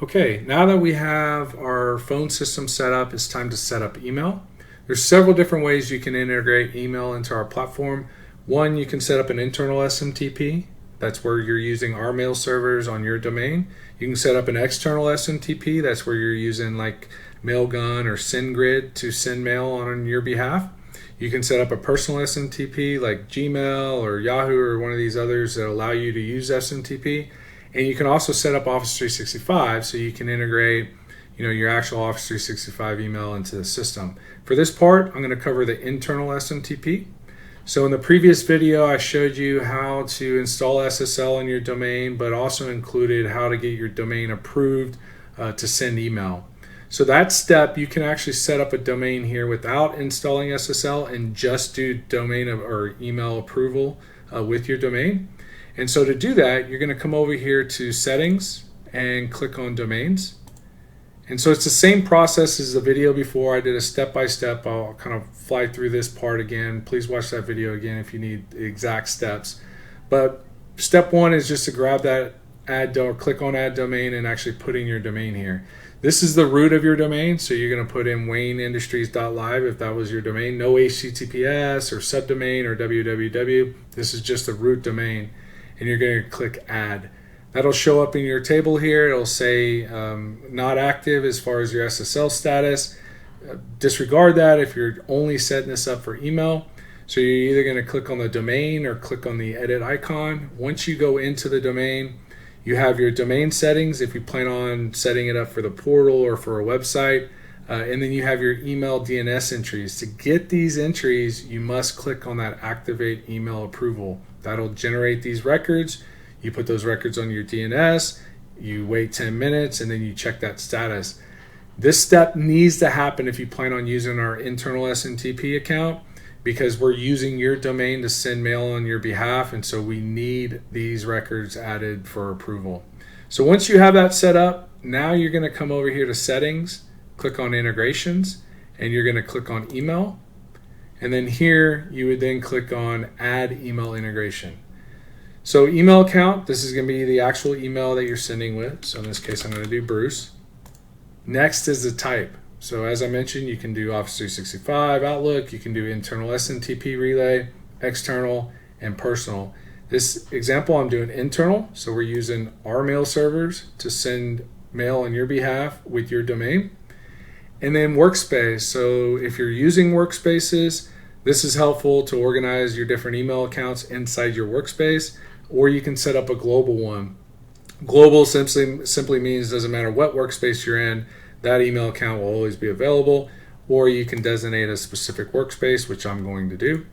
Okay, now that we have our phone system set up, it's time to set up email. There's several different ways you can integrate email into our platform. One, you can set up an internal SMTP. That's where you're using our mail servers on your domain. You can set up an external SMTP. That's where you're using like Mailgun or SendGrid to send mail on your behalf. You can set up a personal SMTP like Gmail or Yahoo or one of these others that allow you to use SMTP. And you can also set up Office 365 so you can integrate your actual Office 365 email into the system. For this part, I'm going to cover the internal SMTP. So in the previous video, I showed you how to install SSL on your domain, but also included how to get your domain approved to send email. So that step, you can actually set up a domain here without installing SSL and just do domain or email approval with your domain. And so to do that, you're going to come over here to Settings and click on Domains. And so it's the same process as the video before. I did a step-by-step. I'll kind of fly through this part again. Please watch that video again if you need the exact steps. But step one is just to grab that click on Add Domain and actually put in your domain here. This is the root of your domain, so you're going to put in wayneindustries.live if that was your domain. No HTTPS or subdomain or www. This is just the root domain. And you're going to click Add. That'll show up in your table here. It'll say not active as far as your SSL status. Disregard that if you're only setting this up for email. So you're either going to click on the domain or click on the edit icon. Once you go into the domain, you have your domain settings if you plan on setting it up for the portal or for a website. And then you have your email DNS entries. To get these entries, you must click on that Activate Email Approval. That'll generate these records. You put those records on your DNS, you wait 10 minutes, and then you check that status. This step needs to happen if you plan on using our internal SMTP account, because we're using your domain to send mail on your behalf, and so we need these records added for approval. So once you have that set up, now you're going to come over here to Settings, click on Integrations, and you're going to click on Email. And then here you would then click on Add Email Integration. So email account, this is going to be the actual email that you're sending with. So in this case, I'm going to do Bruce. Next is the type. So as I mentioned, you can do Office 365, Outlook, you can do internal SMTP relay, external, and personal. This example, I'm doing internal. So we're using our mail servers to send mail on your behalf with your domain. And then workspace. So if you're using workspaces, this is helpful to organize your different email accounts inside your workspace, or you can set up a global one. Global simply means doesn't matter what workspace you're in, that email account will always be available, or you can designate a specific workspace, which I'm going to do.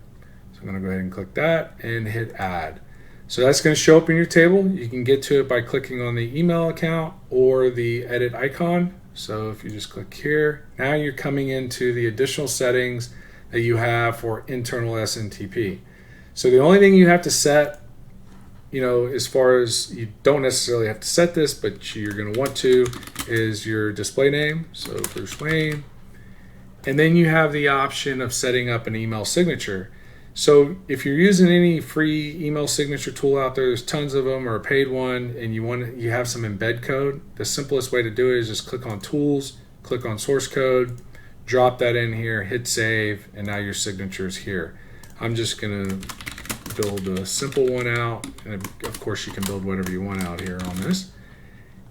So I'm going to go ahead and click that and hit Add. So that's going to show up in your table. You can get to it by clicking on the email account or the edit icon. So if you just click here, now you're coming into the additional settings that you have for internal SMTP. So the only thing you have to set, as far as you don't necessarily have to set this, but you're going to want to, is your display name. So Bruce Wayne. And then you have the option of setting up an email signature. So if you're using any free email signature tool out there, there's tons of them, or a paid one, and you have some embed code, the simplest way to do it is just click on Tools, click on Source Code, drop that in here, hit Save, and now your signature is here. I'm just going to build a simple one out, and of course you can build whatever you want out here on this.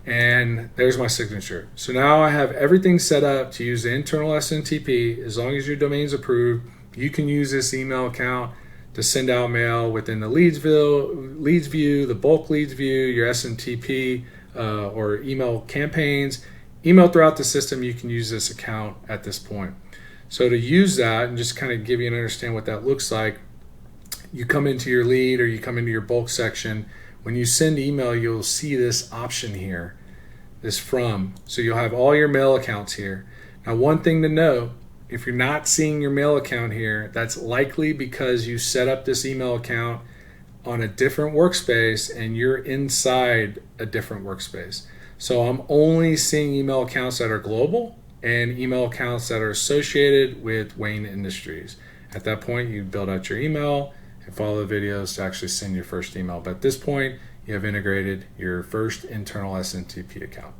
And there's my signature. So now I have everything set up to use the internal SMTP. As long as your domain's approved, you can use this email account to send out mail within the leads view, the bulk leads view, your SMTP or email campaigns. Email throughout the system, you can use this account at this point. So to use that and just kind of give you an understand what that looks like, you come into your lead or you come into your bulk section. When you send email, you'll see this option here, this from. So you'll have all your mail accounts here. Now, one thing to note, if you're not seeing your mail account here, that's likely because you set up this email account on a different workspace and you're inside a different workspace. So I'm only seeing email accounts that are global and email accounts that are associated with Wayne Industries. At that point, you build out your email and follow the videos to actually send your first email. But at this point, you have integrated your first internal SMTP account.